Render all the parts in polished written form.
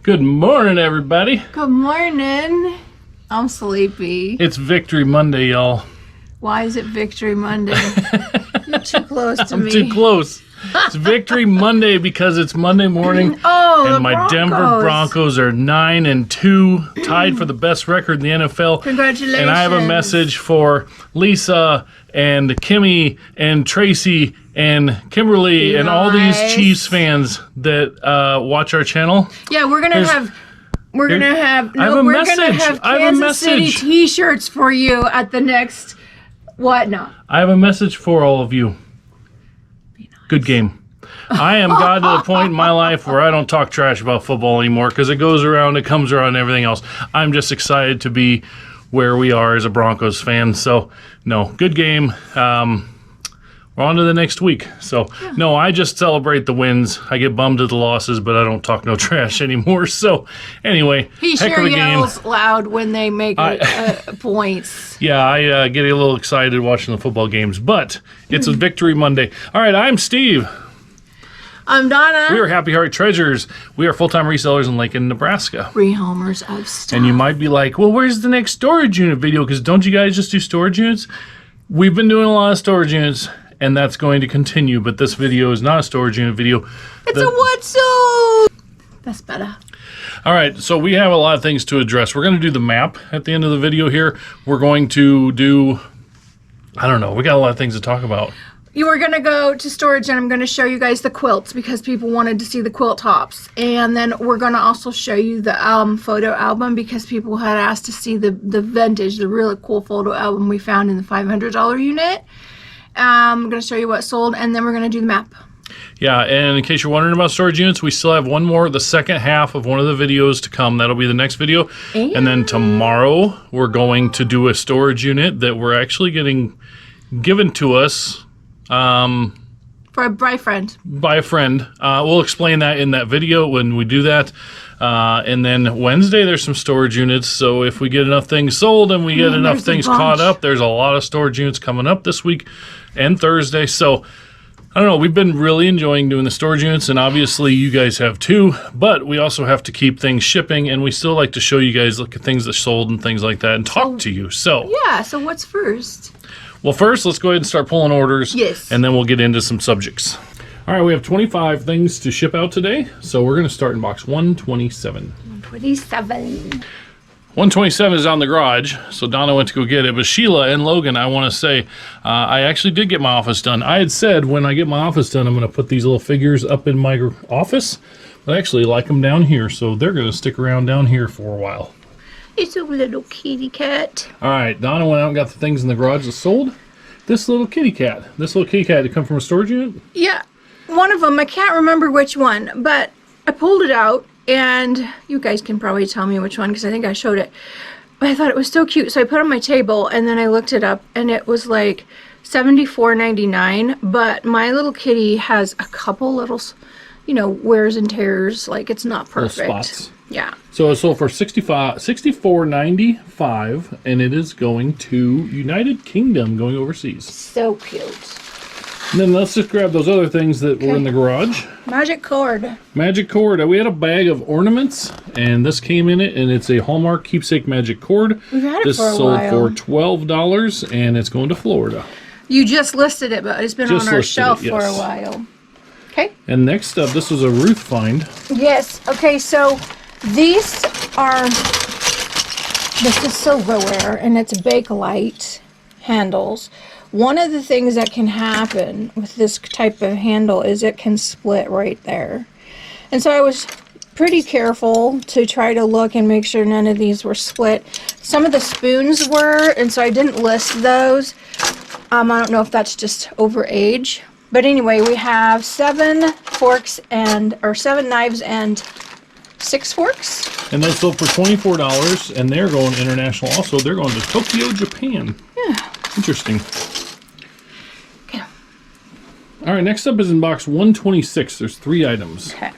Good morning, everybody. Good morning. I'm sleepy. It's Victory Monday, y'all. Why is it Victory Monday? You're too close to me. I'm too close. It's Victory Monday because it's Monday morning. And my Denver Broncos are 9-2, tied for the best record in the NFL. Congratulations. And I have a message for Lisa and Kimmy and Tracy and Kimberly and all these Chiefs fans that watch our channel. Yeah, we're gonna have Kansas City T-shirts for you at the next whatnot. I have a message for all of you. Good game. I am God to the point in my life where I don't talk trash about football anymore because it goes around, it comes around, and everything else. I'm just excited to be where we are as a Broncos fan. So, no, good game. We're on to the next week. So, no, I just celebrate the wins. I get bummed at the losses, but I don't talk no trash anymore. So, anyway, he heck sure of a yells game. loud when they make points. Yeah, I get a little excited watching the football games, but it's a Victory Monday. All right, I'm Steve. I'm Donna. We are Happy Heart Treasures. We are full-time resellers in Lincoln, Nebraska. Rehomers of stuff. And you might be like, well, where's the next storage unit video? Because don't you guys just do storage units? We've been doing a lot of storage units, and that's going to continue, but this video is not a storage unit video. It's a what so? That's better. All right, so we have a lot of things to address. We're going to do the map at the end of the video here. We're going to do, I don't know, we got a lot of things to talk about. You were going to go to storage, and I'm going to show you guys the quilts because people wanted to see the quilt tops. And then we're going to also show you the photo album because people had asked to see the vintage, the really cool photo album we found in the $500 unit. I'm going to show you what sold, and then we're going to do the map. Yeah, and in case you're wondering about storage units, we still have one more, the second half of one of the videos to come. That'll be the next video. And then tomorrow, we're going to do a storage unit that we're actually getting given to us by a friend. By a friend. We'll explain that in that video when we do that. And then Wednesday, there's some storage units. So if we get enough things sold and we get enough things caught up, there's a lot of storage units coming up this week and Thursday. So I don't know. We've been really enjoying doing the storage units, and obviously you guys have too. But we also have to keep things shipping, and we still like to show you guys look at things that sold and things like that and talk to you. So yeah. So what's first? Well, first, let's go ahead and start pulling orders. Yes. And then we'll get into some subjects. All right, we have 25 things to ship out today. So we're going to start in box 127. 127. 127 is on the garage, so Donna went to go get it. But Sheila and Logan, I want to say, I actually did get my office done. I had said when I get my office done, I'm going to put these little figures up in my office. But I actually like them down here, so they're going to stick around down here for a while. It's a little kitty cat. All right, Donna went out and got the things in the garage that sold. This little kitty cat. This little kitty cat, did it come from a storage unit? Yeah, one of them. I can't remember which one, but I pulled it out, and you guys can probably tell me which one because I think I showed it. But I thought it was so cute, so I put it on my table, and then I looked it up, and it was like $74.99. But my little kitty has a couple little, wears and tears. Like it's not perfect. Little spots. Yeah. So it sold for $64.95, and it is going to United Kingdom, going overseas. So cute. And then let's just grab those other things that were in the garage. Magic cord. Magic cord. We had a bag of ornaments, and this came in it, and it's a Hallmark keepsake magic cord. We've had it this for a sold while. for $12, and it's going to Florida. You just listed it, but it's been on our shelf for a while. Okay. And next up, this was a Ruth find. Yes. Okay, so this is silverware, and it's Bakelite handles. One of the things that can happen with this type of handle is it can split right there. And so I was pretty careful to try to look and make sure none of these were split. Some of the spoons were, and so I didn't list those. I don't know if that's just over age. But anyway, we have 7 knives and 6 forks. And those sold for $24, and they're going international also. They're going to Tokyo, Japan. Yeah. Interesting. Okay. All right, next up is in box 126. There's 3 items. Okay.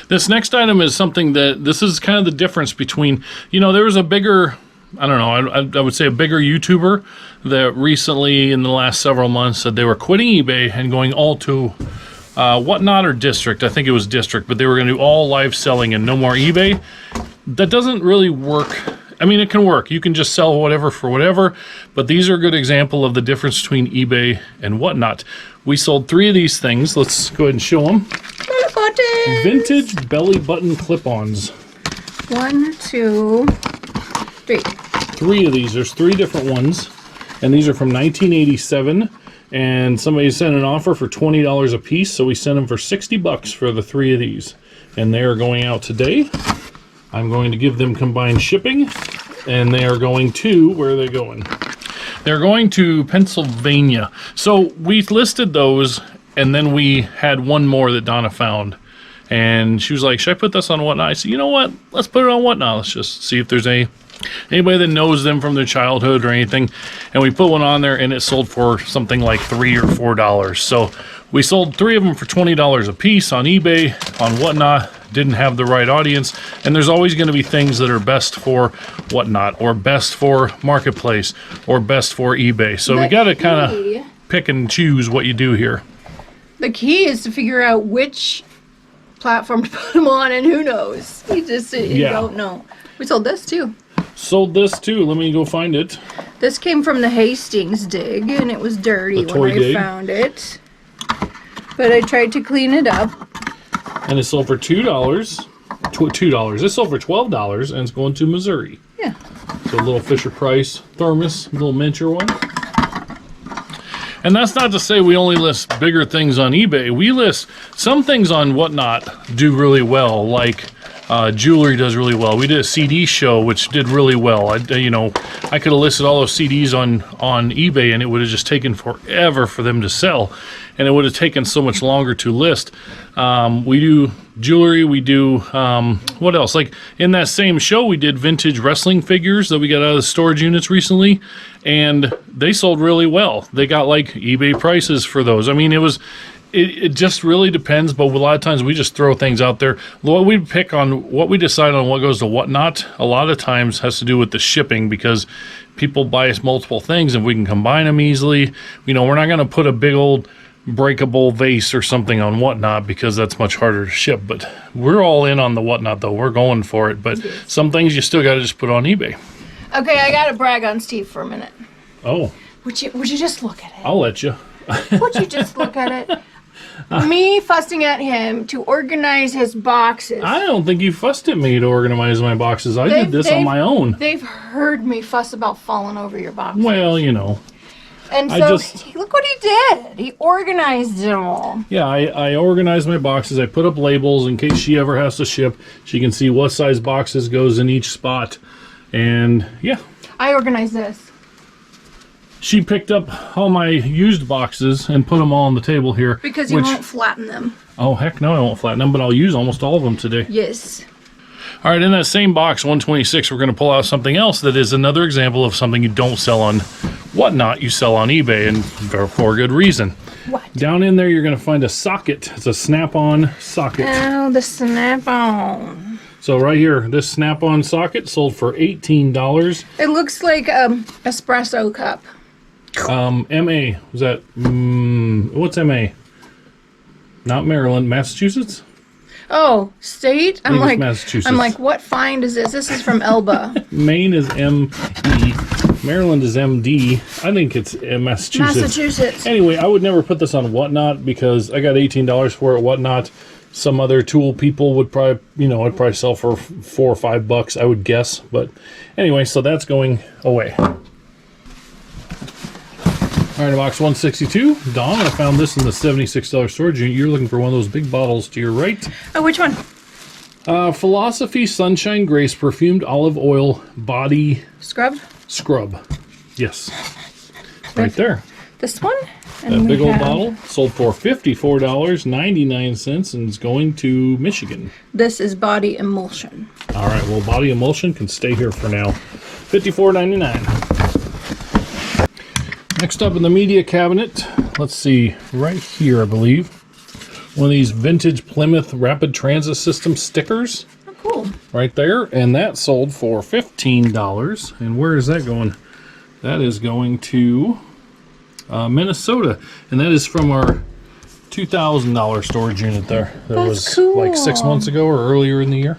This next item is something that, this is kind of the difference between, there was a bigger, I don't know, I would say a bigger YouTuber that recently in the last several months said they were quitting eBay and going all to Whatnot or District. I think it was District, but they were going to do all live selling and no more eBay. That doesn't really work. I mean, it can work. You can just sell whatever for whatever, but these are a good example of the difference between eBay and Whatnot. We sold 3 of these things. Let's go ahead and show them. Belly buttons. Vintage belly button clip-ons. 1, 2, 3. 3 of these. There's 3 different ones, and these are from 1987. And somebody sent an offer for $20 a piece, so we sent them for $60 for the 3 of these, and they are going out today. I'm going to give them combined shipping, and they are going to, where are they going? They're going to Pennsylvania. So we listed those, and then we had one more that Donna found. And she was like, should I put this on Whatnot? I said, you know what? Let's put it on Whatnot. Let's just see if there's anybody that knows them from their childhood or anything. And we put one on there, and it sold for something like $3 or $4. So we sold 3 of them for $20 a piece on eBay. On Whatnot, didn't have the right audience. And there's always going to be things that are best for Whatnot, or best for Marketplace, or best for eBay. So we got to kind of pick and choose what you do here. The key is to figure out which platform to put them on, and who knows? You don't know. We sold this too. Sold this too. Let me go find it. This came from the Hastings dig, and it was dirty when I found it. But I tried to clean it up. And it sold for $2. $2. It sold for $12, and it's going to Missouri. Yeah. So a little Fisher Price thermos, a little miniature one. And that's not to say we only list bigger things on eBay. We list some things on Whatnot do really well, like jewelry does really well. We did a CD show, which did really well. I could have listed all those CDs on eBay, and it would have just taken forever for them to sell, and it would have taken so much longer to list. We do jewelry. We do what else? Like in that same show, we did vintage wrestling figures that we got out of the storage units recently, and they sold really well. They got like eBay prices for those. I mean, it just really depends, but a lot of times we just throw things out there. What we decide on what goes to Whatnot, a lot of times has to do with the shipping, because people buy us multiple things and we can combine them easily. We're not going to put a big old breakable vase or something on Whatnot, because that's much harder to ship. But we're all in on the Whatnot, though. We're going for it. But some things you still got to just put on eBay. Okay, I got to brag on Steve for a minute. Oh. Would you just look at it? I'll let you. Would you just look at it? Me fussing at him to organize his boxes. I don't think you fussed at me to organize my boxes. I did this on my own. They've heard me fuss about falling over your boxes. Well, And so, look what he did. He organized them all. Yeah, I organized my boxes. I put up labels in case she ever has to ship. She can see what size boxes goes in each spot. And, yeah. I organized this. She picked up all my used boxes and put them all on the table here. Because you won't flatten them. Oh, heck no, I won't flatten them, but I'll use almost all of them today. Yes. All right, in that same box, 126, we're going to pull out something else that is another example of something you don't sell on Whatnot, you sell on eBay, and for good reason. What? Down in there, you're going to find a socket. It's a snap-on socket. Oh, the snap-on. So right here, this snap-on socket sold for $18. It looks like an espresso cup. MA, was that, what's MA? Not Maryland, Massachusetts? Oh, state? I'm like, Massachusetts. I'm like, what find is this? This is from Elba. Maine is ME. Maryland is MD. I think it's Massachusetts. Anyway, I would never put this on Whatnot because I got $18 for it. Whatnot. Some other tool people would probably, I'd probably sell for $4 or $5, I would guess. But anyway, so that's going away. All right, box 162. Dawn, I found this in the $76 storage unit. You're looking for one of those big bottles to your right. Oh, which one? Philosophy Sunshine Grace Perfumed Olive Oil Body... Scrub. Yes. Right there. This one? And that big old bottle sold for $54.99 and is going to Michigan. This is body emulsion. All right, well, body emulsion can stay here for now. $54.99. Next up in the media cabinet, let's see, right here, I believe, one of these vintage Plymouth Rapid Transit System stickers. Oh, cool. Right there, and that sold for $15. And where is that going? That is going to Minnesota, and that is from our $2,000 storage unit there. That That's was cool. like 6 months ago or earlier in the year.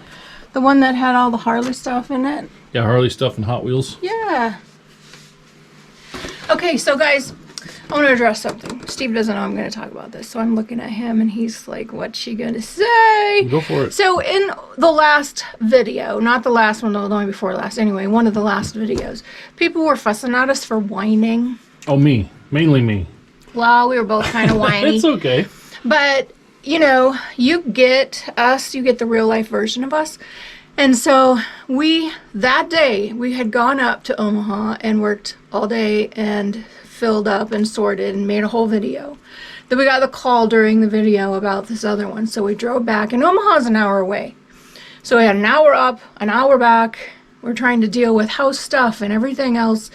The one that had all the Harley stuff in it? Yeah, Harley stuff and Hot Wheels. Yeah. Okay, so guys, I want to address something. Steve doesn't know I'm going to talk about this, so I'm looking at him and he's like, what's she going to say? Go for it. So in the last video, not the last one, the one before last, anyway, one of the last videos, people were fussing at us for whining. Oh, me. Mainly me. Well, we were both kind of whiny. It's okay. But, you know, you get us, you get the real life version of us. And so that day, we had gone up to Omaha and worked all day and filled up and sorted and made a whole video. Then we got the call during the video about this other one. So we drove back, and Omaha's an hour away. So we had an hour up, an hour back. We're trying to deal with house stuff and everything else.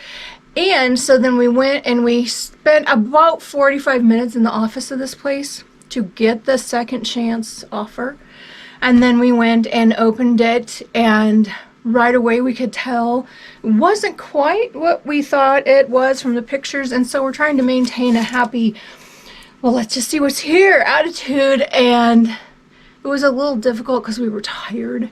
And so then we went and we spent about 45 minutes in the office of this place to get the second chance offer. And then we went and opened it, and right away we could tell it wasn't quite what we thought it was from the pictures. And so we're trying to maintain a happy, well, let's just see what's here attitude. And it was a little difficult because we were tired,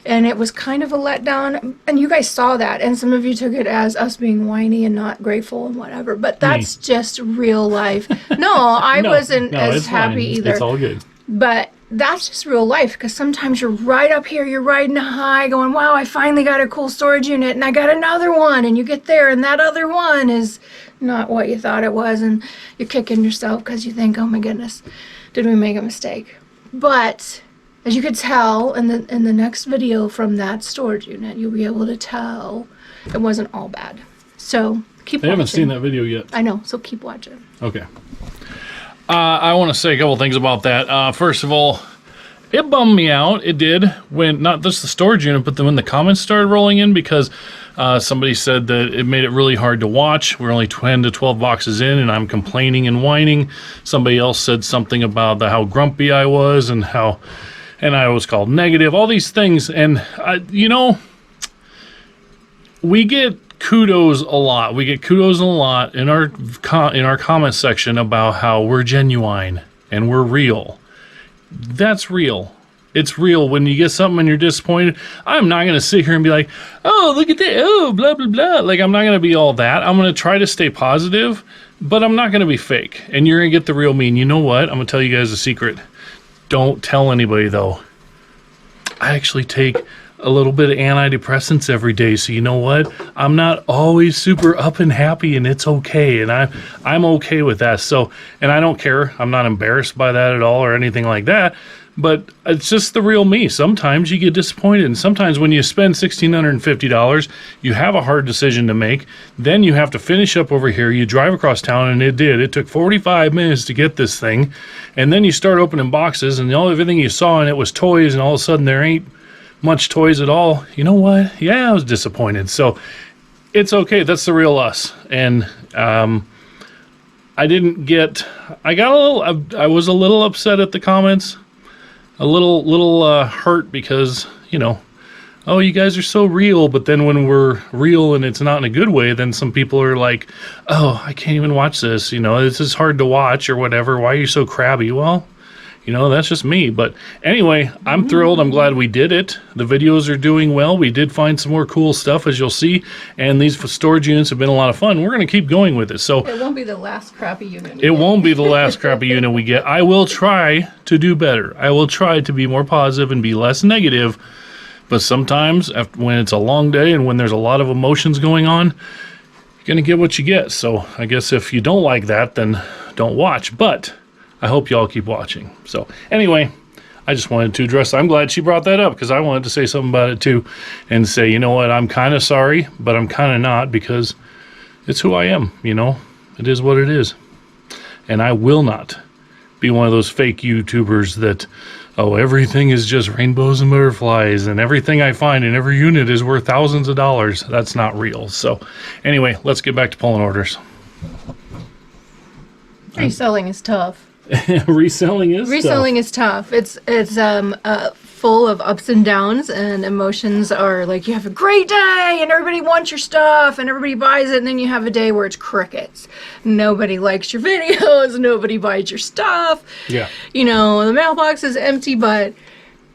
and it was kind of a letdown. And you guys saw that, and some of you took it as us being whiny and not grateful and whatever. But that's just real life. No, I wasn't as happy fine. either. It's all good. But that's just real life, because sometimes you're right up here, you're riding high going, wow, I finally got a cool storage unit and I got another one, and you get there and that other one is not what you thought it was, and you're kicking yourself because you think, oh my goodness, did we make a mistake? But as you could tell in the next video from that storage unit, you'll be able to tell it wasn't all bad. So keep watching. I haven't seen that video yet. I know, so keep watching. Okay. I want to say a couple things about that. First of all, it bummed me out. It did, when not just the storage unit, but then when the comments started rolling in, because somebody said that it made it really hard to watch. We're only 10 to 12 boxes in, and I'm complaining and whining. Somebody else said something about how grumpy I was, and I was called negative, all these things. And, you know, we get kudos a lot. We get kudos a lot in our comment section about how we're genuine and we're real. That's real. It's real. When you get something and you're disappointed, I'm not going to sit here and be like, oh, look at that, oh, blah, blah, blah. Like, I'm not going to be all that. I'm going to try to stay positive, but I'm not going to be fake. And you're going to get the real me. And you know what? I'm going to tell you guys a secret. Don't tell anybody, though. I actually take a little bit of antidepressants every day, so you know what? I'm not always super up and happy, and it's okay, and I'm okay with that. So, and I don't care. I'm not embarrassed by that at all or anything like that. But it's just the real me. Sometimes you get disappointed, and sometimes when you spend $1,650, you have a hard decision to make. Then you have to finish up over here. You drive across town, and it did. It took 45 minutes to get this thing, and then you start opening boxes, and everything you saw in it was toys, and all of a sudden there ain't much toys at all. You know what? Yeah, I was disappointed. So it's okay. That's the real us. And I was a little upset at the comments, a little hurt, because, you know, oh, you guys are so real. But then when we're real and it's not in a good way, then some people are like, oh, I can't even watch this. You know, this is hard to watch or whatever. Why are you so crabby? Well, you know, that's just me. But anyway, I'm thrilled. I'm glad we did it. The videos are doing well. We did find some more cool stuff, as you'll see. And these storage units have been a lot of fun. We're going to keep going with it. So It won't be the last crappy unit. it won't be the last crappy unit we get. I will try to do better. I will try to be more positive and be less negative. But sometimes, when it's a long day and when there's a lot of emotions going on, you're going to get what you get. So I guess if you don't like that, then don't watch. But I hope y'all keep watching. So anyway, I just wanted to address that. I'm glad she brought that up, because I wanted to say something about it too, and say, you know what, I'm kind of sorry, but I'm kind of not, because it's who I am, you know. It is what it is. And I will not be one of those fake YouTubers that, oh, everything is just rainbows and butterflies, and everything I find in every unit is worth thousands of dollars. That's not real. So anyway, let's get back to pulling orders. Reselling is tough. Reselling is Reselling is tough. It's full of ups and downs, and emotions are like you have a great day and everybody wants your stuff and everybody buys it, and then you have a day where it's crickets. Nobody likes your videos, nobody buys your stuff. Yeah. You know, the mailbox is empty, but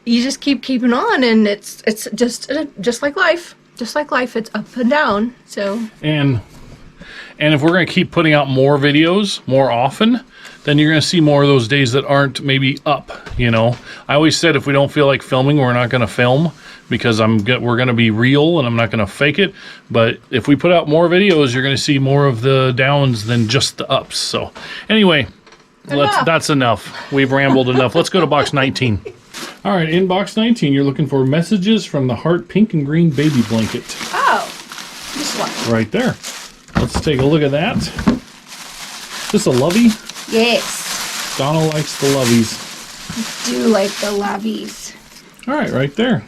you just keeping on, and it's just like life. Just like life, it's up and down. So And if we're going to keep putting out more videos more often, then you're going to see more of those days that aren't maybe up, you know. I always said if we don't feel like filming, we're not going to film because we're going to be real and I'm not going to fake it. But if we put out more videos, you're going to see more of the downs than just the ups. So anyway, that's enough. We've rambled enough. Let's go to box 19. All right, in box 19, you're looking for messages from the Heart Pink and Green Baby Blanket. oh, this one. Right there. Let's take a look at that. Is this a lovey? Yes. Donna likes the loveys. Do like the lovies. All right there.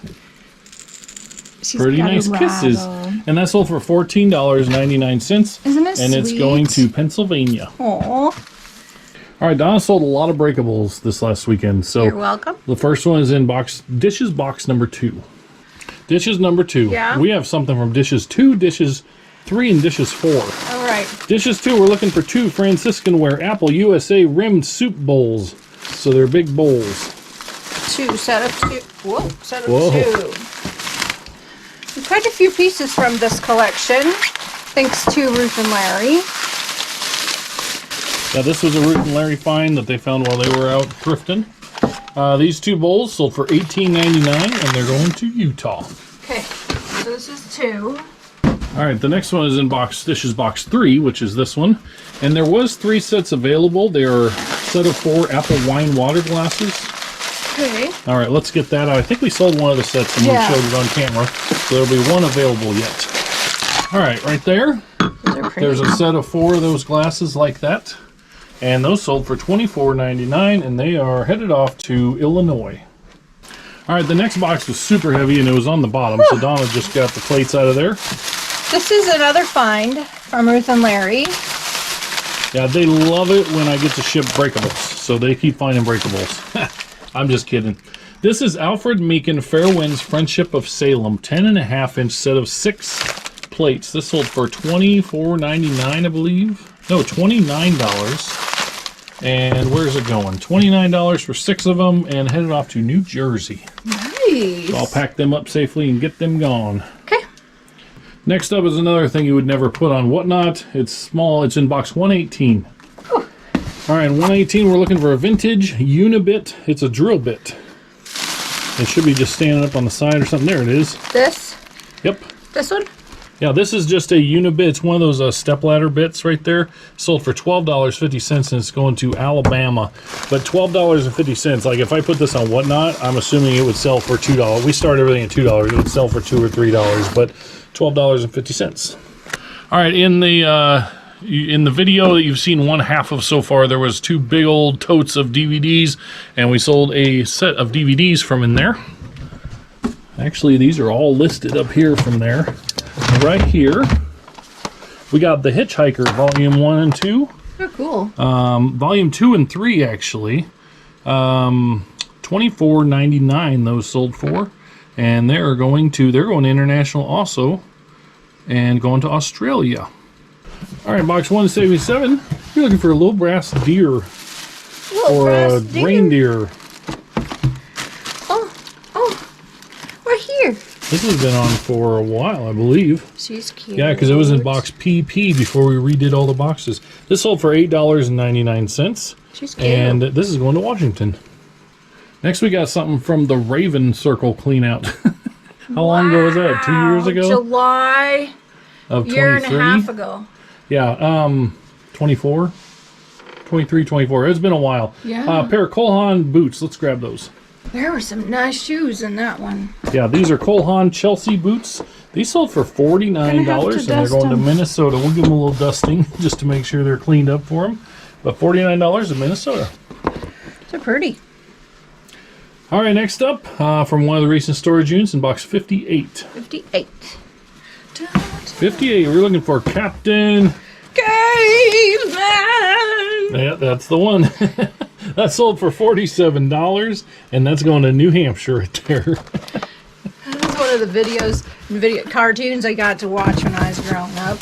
She's Pretty got a nice kisses. rattle. And that sold for $14.99. Isn't it And it's sweet? going to Pennsylvania. Aw. All right, Donna sold a lot of breakables this last weekend. So You're welcome. the first one is in dishes box number 2. Dishes number 2. Yeah. We have something from dishes 2, dishes 3, and dishes 4. All right. Dishes 2, we're looking for 2 Franciscan ware Apple USA rimmed soup bowls. So they're big bowls. Set of 2. Whoa, set of Whoa. 2. Quite a few pieces from this collection, thanks to Ruth and Larry. Yeah, this was a Ruth and Larry find that they found while they were out thrifting. These 2 bowls sold for $18.99, and they're going to Utah. Okay, so this is 2. All right, the next one is in dishes box 3, which is this one. And there was 3 sets available. They are a set of 4 apple wine water glasses. Okay. All right, let's get that out. I think we sold one of the sets and Yeah. we showed it on camera. So there'll be one available yet. All right there. Those are pretty. There's a set of 4 of those glasses like that. And those sold for $24.99, and they are headed off to Illinois. All right, the next box was super heavy, and it was on the bottom, so Donna just got the plates out of there. This is another find from Ruth and Larry. Yeah, they love it when I get to ship breakables, so they keep finding breakables. I'm just kidding. This is Alfred Meekin Fairwinds Friendship of Salem, 10.5-inch set of 6 plates. This sold for $24.99, I believe. No, $29. And where's it going? $29 for 6 of them, and headed off to New Jersey. Nice. So I'll pack them up safely and get them gone. Okay. Next up is another thing you would never put on Whatnot. It's small. It's in box 118. Ooh. All right, 118, we're looking for a vintage Unibit. It's a drill bit. It should be just standing up on the side or something. There it is. This? Yep. This one? Yeah, this is just a Unibit. It's one of those stepladder bits right there. Sold for $12.50, and it's going to Alabama. But $12.50, like if I put this on Whatnot, I'm assuming it would sell for $2. We start everything at $2. It would sell for $2 or $3, but $12.50. All right, in the video that you've seen one half of so far, there was 2 big old totes of DVDs, and we sold a set of DVDs from in there. Actually, these are all listed up here from there. Right here, we got The Hitchhiker, Volume 1 and 2. Oh, cool. Volume 2 and 3, actually. $24.99 those sold for. And they're going international also. And going to Australia. All right, box 177. You're looking for a little brass deer. Or a reindeer. Oh, right here. This has been on for a while, I believe. She's cute. Yeah, because it was in box PP before we redid all the boxes. This sold for $8.99. She's cute. And this is going to Washington. Next, we got something from the Raven Circle clean out. How long ago was that? 2 years ago? July. Of 23? Year and a half ago. Yeah, 24? 23, 24. It's been a while. Yeah. Pair of Cole Haan boots. Let's grab those. There were some nice shoes in that one. Yeah, these are Cole Haan Chelsea boots. These sold for $49, and they're going to Minnesota. We'll give them a little dusting just to make sure they're cleaned up for them. But $49 in Minnesota. They're pretty. All right, next up, from one of the recent storage units in box 58. 58. 58, we're looking for Captain Caveman! Yeah, that's the one. That sold for $47, and that's going to New Hampshire right there. This is one of the video cartoons I got to watch when I was growing up.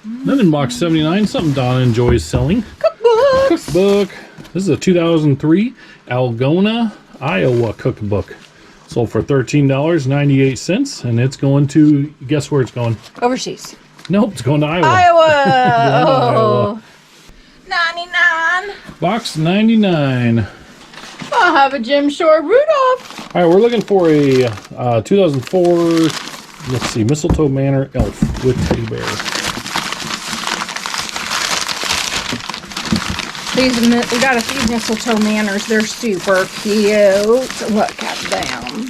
Then in box 79, something Donna enjoys selling. Cookbook. This is a 2003 Algona, Iowa cookbook. Sold for $13.98, and it's going to, guess where it's going? Overseas. Nope, it's going to Iowa. Iowa! 99. Box 99. I'll have a Jim Shore Rudolph. All right, we're looking for a 2004, let's see, Mistletoe Manor elf with teddy bear. We got a few Mistletoe Manors. They're super cute. Look at them.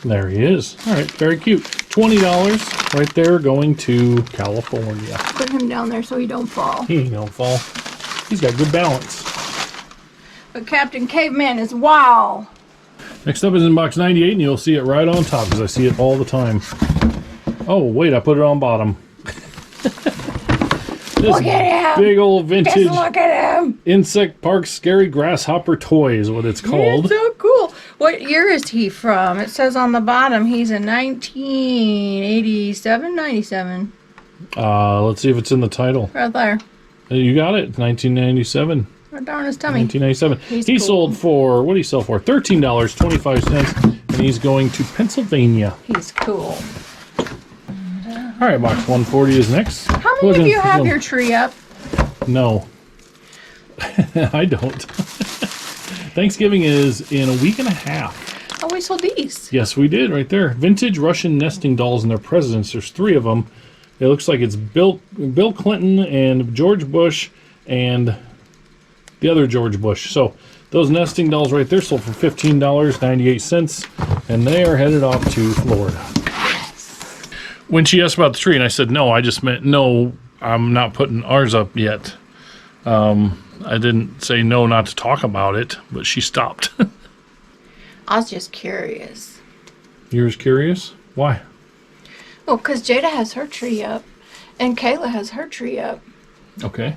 There he is. All right, very cute. $20 right there going to California. Put him down there so he don't fall. He ain't gonna fall. He's got good balance. But Captain Caveman is wow. Next up is in box 98, and you'll see it right on top because I see it all the time. Oh, wait, I put it on bottom. This Look at him. big old vintage Just look at him. Insect Park Scary Grasshopper Toy is what it's called. It's so cool. What year is he from? It says on the bottom he's in 1987, 97. Let's see if it's in the title. Right there. You got it. 1997. Right there on his tummy. 1997. He Cool. sold for, what did he sell for? $13.25, and he's going to Pennsylvania. He's cool. All right, box 140 is next. How many of you have your tree up? No. I don't. Thanksgiving is in a week and a half. Oh, we sold these. Yes, we did, right there. Vintage Russian nesting dolls and their presidents. There's 3 of them. It looks like it's Bill Clinton and George Bush and the other George Bush. So those nesting dolls right there sold for $15.98, and they are headed off to Florida. When she asked about the tree, and I said, no, I just meant, no, I'm not putting ours up yet. I didn't say no not to talk about it, but she stopped. I was just curious. You was curious? Why? Well, because Jada has her tree up, and Kayla has her tree up. Okay.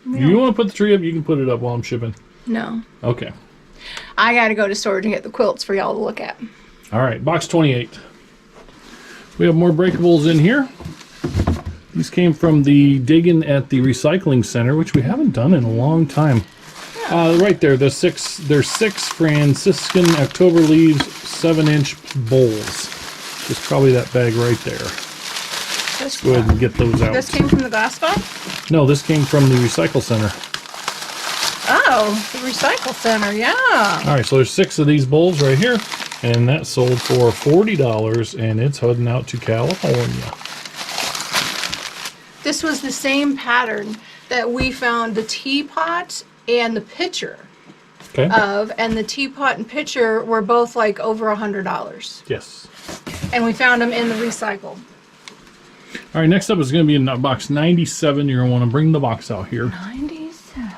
You want to put the tree up, you can put it up while I'm shipping. No. Okay. I got to go to storage and get the quilts for y'all to look at. All right, box 28. We have more breakables in here. These came from the digging at the recycling center, which we haven't done in a long time. Right there, there's 6 Franciscan October leaves 7-inch bowls. It's probably that bag right there. Let's go ahead and get those out. This came from the Glassware? No, this came from the recycle center. Oh, the recycle center, yeah. All right, so there's 6 of these bowls right here, and that sold for $40, and it's heading out to California. This was the same pattern that we found the teapot and the pitcher of, and the teapot and pitcher were both like over $100. Yes. And we found them in the recycle. All right, next up is going to be in box 97. You're going to want to bring the box out here. 97.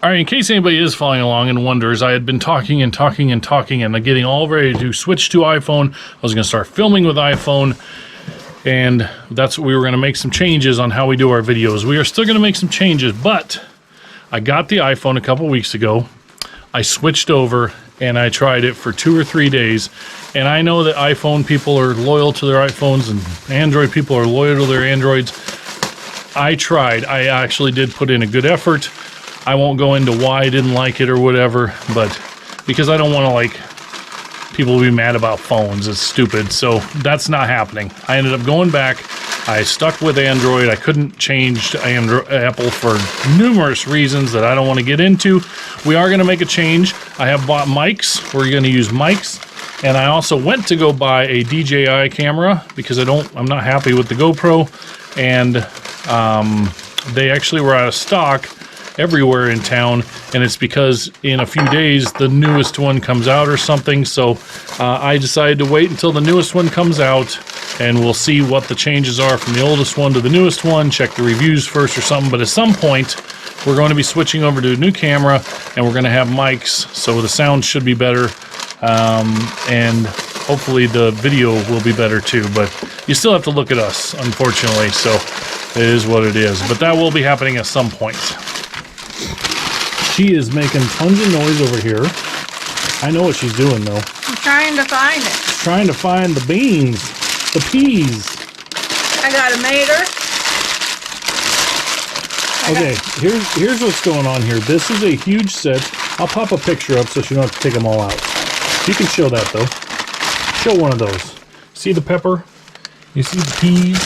All right, in case anybody is following along and wonders, I had been talking and getting all ready to switch to iPhone. I was going to start filming with iPhone, and that's what we were going to make some changes on how we do our videos. We are still going to make some changes, but I got the iPhone a couple weeks ago. I switched over, and I tried it for 2 or 3 days, and I know that iPhone people are loyal to their iPhones and Android people are loyal to their Androids. I tried. I actually did put in a good effort. I won't go into why I didn't like it or whatever, but because I don't want to, like, people to be mad about phones. It's stupid. So that's not happening. I ended up going back. I stuck with Android. I couldn't change to Apple for numerous reasons that I don't want to get into. We are going to make a change. I have bought mics. We're going to use mics. And I also went to go buy a DJI camera because I'm not happy with the GoPro. And they actually were out of stock everywhere in town, and it's because in a few days the newest one comes out or something. So I decided to wait until the newest one comes out, and we'll see what the changes are from the oldest one to the newest one. Check the reviews first or something, but at some point we're going to be switching over to a new camera, and we're going to have mics, so the sound should be better, and hopefully the video will be better too. But you still have to look at us, unfortunately, so it is what it is. But that will be happening at some point. She is making tons of noise over here. I know what she's doing though. I'm trying to find it. She's trying to find the beans, the peas. I got a mater. Okay, here's what's going on here. This is a huge set. I'll pop a picture up so you don't have to take them all out. You can show that though. Show one of those. See the pepper? You see the peas?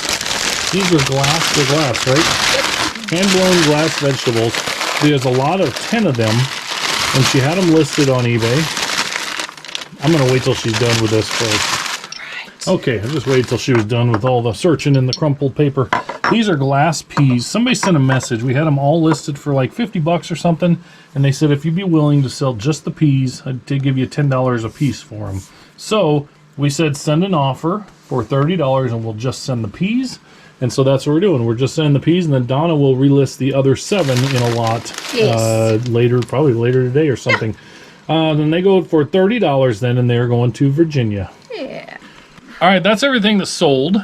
These are glass. They're glass, right? Yep. Hand-blown glass vegetables. There's a lot of 10 of them, and she had them listed on eBay. I'm going to wait till she's done with this first. Right. Okay, I'll just wait till she was done with all the searching in the crumpled paper. These are glass peas. Somebody sent a message. We had them all listed for like 50 bucks or something, and they said if you'd be willing to sell just the peas, I'd give you $10 a piece for them. So we said send an offer for $30, and we'll just send the peas. And so that's what we're doing. We're just sending the peas, and then Donna will relist the other 7 in a lot later, probably later today or something. Then they go for $30 then, and they're going to Virginia. Yeah. All right, that's everything that's sold.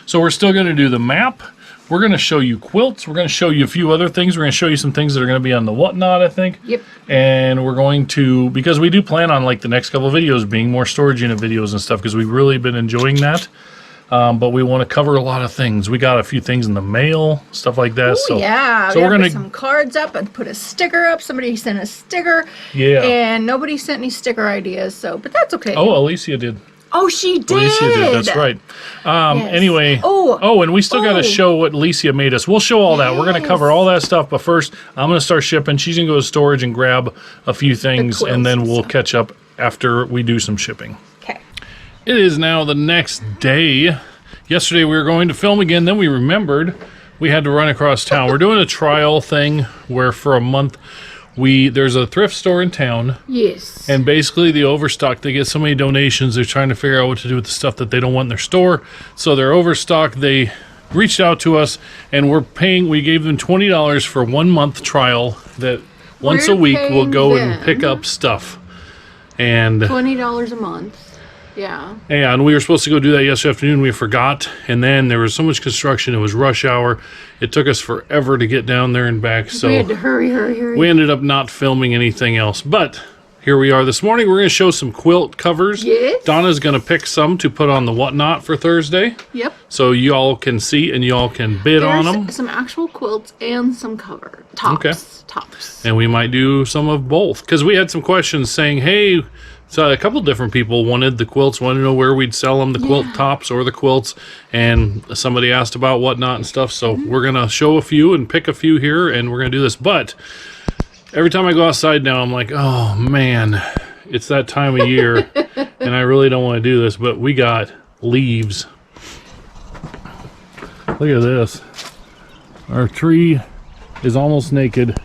So we're still going to do the map. We're going to show you quilts. We're going to show you a few other things. We're going to show you some things that are going to be on the whatnot, I think. Yep. And we're going to, because we do plan on like the next couple of videos being more storage unit videos and stuff, because we've really been enjoying that. But we want to cover a lot of things. We got a few things in the mail, stuff like that. Ooh, so yeah, so we're gonna put some cards up and put a sticker up. Somebody sent a sticker. Yeah. And nobody sent any sticker ideas. So, but that's okay. Oh, Alicia did. Oh, she did. Alicia did. That's right. Yes. Anyway. Oh, and we still got to show what Alicia made us. We'll show all that. We're going to cover all that stuff. But first, I'm going to start shipping. She's going to go to storage and grab a few things, and then we'll catch up after we do some shipping. Okay. It is now the next day. Yesterday we were going to film again. Then we remembered we had to run across town. We're doing a trial thing where for a month there's a thrift store in town. Yes. And basically the overstock, they get so many donations, they're trying to figure out what to do with the stuff that they don't want in their store. So they're overstocked. They reached out to us, and we gave them $20 for a 1 month trial that once a week we'll go and pick up stuff. And $20 a month. Yeah. And we were supposed to go do that yesterday afternoon. We forgot. And then there was so much construction. It was rush hour. It took us forever to get down there and back. So we had to hurry. We ended up not filming anything else. But here we are this morning. We're going to show some quilt covers. Yes. Donna's going to pick some to put on the whatnot for Thursday. Yep. So you all can see and you all can bid on them. Some actual quilts and some cover tops. Okay. Tops. And we might do some of both. Because we had some questions saying, hey... So a couple different people wanted the quilts, wanted to know where we'd sell them, the quilt tops or the quilts, and somebody asked about whatnot and stuff. So we're going to show a few and pick a few here, and we're going to do this. But every time I go outside now, I'm like, oh, man, it's that time of year, and I really don't want to do this. But we got leaves. Look at this. Our tree is almost naked,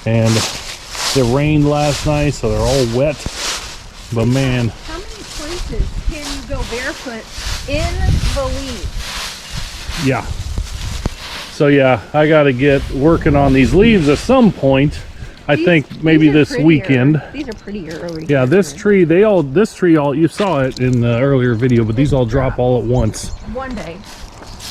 and it rained last night, so they're all wet. But man, how many places can you go barefoot in the leaves? Yeah. So yeah, I got to get working on these leaves at some point. I think maybe this weekend. These are prettier early. Yeah, this tree you saw it in the earlier video, but these all drop all at once. One day.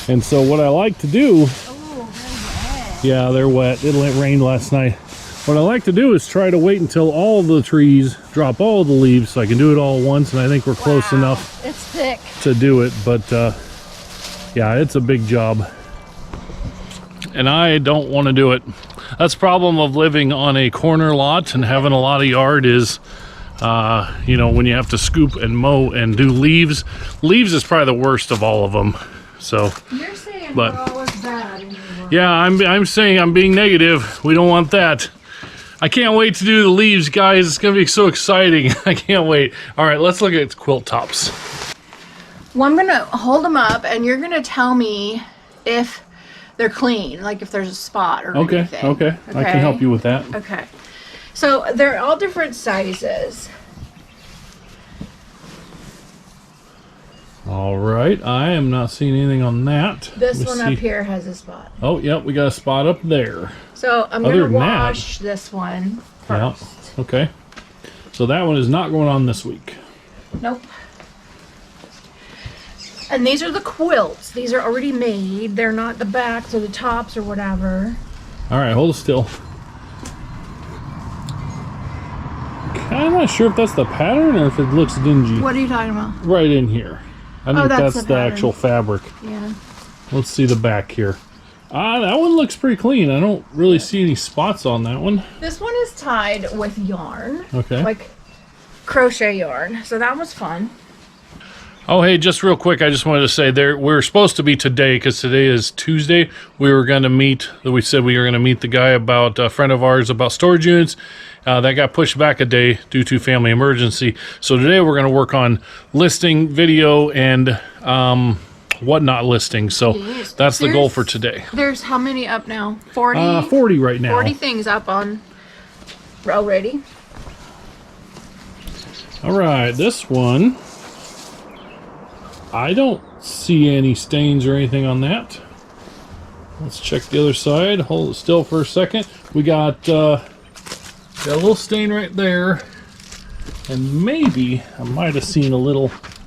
And so what I like to do, they're wet. Yeah, they're wet. It rained last night. What I like to do is try to wait until all the trees drop all the leaves so I can do it all at once, and I think we're close enough it's thick. to do it, but yeah, it's a big job. And I don't want to do it. That's the problem of living on a corner lot and having a lot of yard is, you know, when you have to scoop and mow and do leaves. Leaves is probably the worst of all of them. So, You're saying but, we're always bad in your world. Yeah, I'm saying I'm being negative. We don't want that. I can't wait to do the leaves, guys. It's going to be so exciting. I can't wait. All right, let's look at quilt tops. Well, I'm going to hold them up, and you're going to tell me if they're clean, like if there's a spot or anything. Okay. I can help you with that. Okay. So they're all different sizes. All right. I am not seeing anything on that. This one up here has a spot. Oh, yep. We got a spot up there. So I'm going to wash this one first. Yeah. Okay. So that one is not going on this week. Nope. And these are the quilts. These are already made. They're not the backs or the tops or whatever. All right. Hold still. I'm not sure if that's the pattern or if it looks dingy. What are you talking about? Right in here. I think that's that's the the actual fabric. Yeah. Let's see the back here. That one looks pretty clean. I don't really see any spots on that one. This one is tied with yarn. Okay. Like crochet yarn. So that was fun. Oh, hey, just real quick, I just wanted to say we're supposed to be today because today is Tuesday. We were going to meet, we said we were going to meet the guy about a friend of ours about storage units. That got pushed back a day due to family emergency. So today we're going to work on listing, video, and whatnot listing. So that's the goal for today. There's how many up now? 40? 40 right now. 40 things up on already. All right, this one, I don't see any stains or anything on that. Let's check the other side. Hold it still for a second. We got a little stain right there, and maybe I might have seen a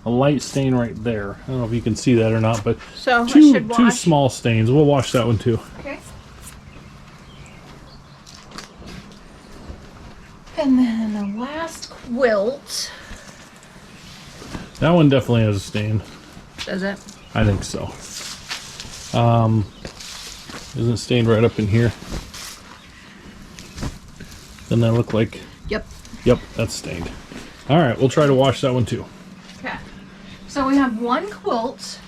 light stain right there. I don't know if you can see that or not, but so two small stains. We'll wash that one too. Okay. And then the last quilt. That one definitely has a stain. Does it? I think so. Isn't it stained right up in here? Doesn't that look like? Yep. Yep, that's stained. All right, we'll try to wash that one too. Okay. So we have one quilt.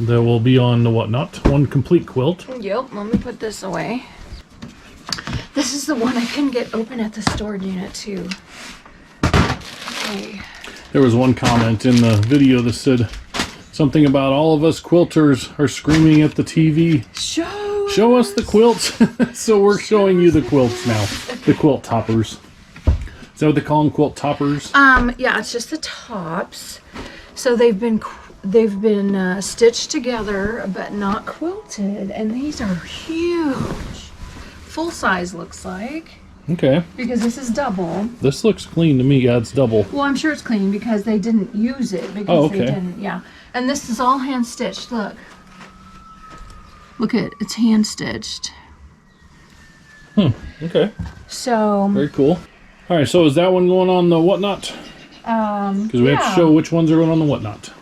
That will be on the whatnot. One complete quilt. Yep. Let me put this away. This is the one I couldn't get open at the storage unit too. Okay. There was one comment in the video that said something about all of us quilters are screaming at the TV. Show us the quilts. So we're showing you the quilts now. The quilt toppers. Is that what they call them? Quilt toppers? Yeah, it's just the tops. So they've been stitched together, but not quilted, and these are huge. Full size looks like. Okay. Because this is double. This looks clean to me. Yeah, it's double. Well, I'm sure it's clean because they didn't use it. Because they didn't, yeah. And this is all hand stitched. Look. Look at it's hand stitched. Okay. So. Very cool. All right. So is that one going on the whatnot? Because we have to show which ones are going on the whatnot.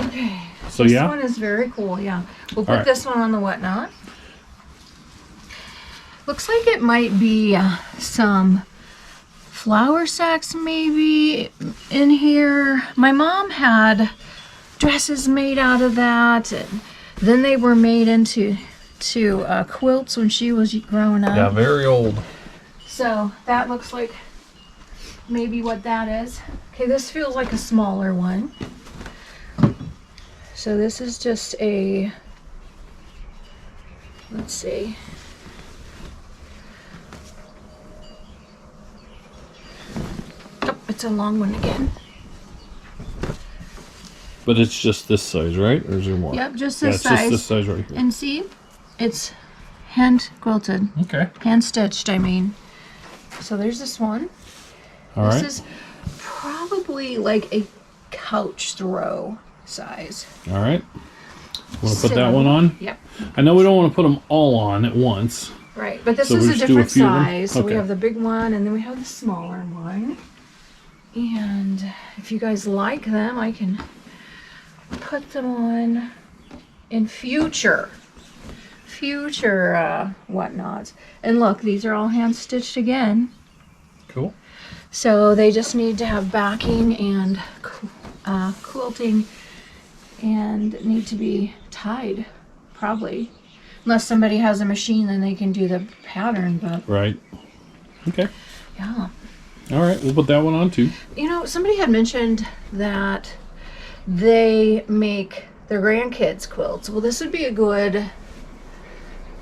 Okay. So this one is very cool. Yeah. We'll put this one on the whatnot. Looks like it might be some flour sacks maybe in here. My mom had dresses made out of that, and then they were made into quilts when she was growing up. Yeah, very old. So that looks like maybe what that is. Okay, this feels like a smaller one. So this is just a, let's see. Oh, it's a long one again. But it's just this size, right? Or is there more? Yep, just Yeah, this it's size. just this size right here. And see, it's hand quilted. Okay. Hand stitched, I mean. So there's this one. All right. This is probably like a couch throw size. All right. Want to put that one on? Yep. I know we don't want to put them all on at once. Right, but this So is we'll a just do a different few of them? size. So we Okay. have the big one, and then we have the smaller one. And if you guys like them, I can put them on in future whatnots. And look, these are all hand stitched again. Cool. So they just need to have backing and quilting, and need to be tied, probably. Unless somebody has a machine, then they can do the pattern, but Right. Okay. yeah. All right. We'll put that one on too. You know, somebody had mentioned that they make their grandkids quilts. Well, this would be a good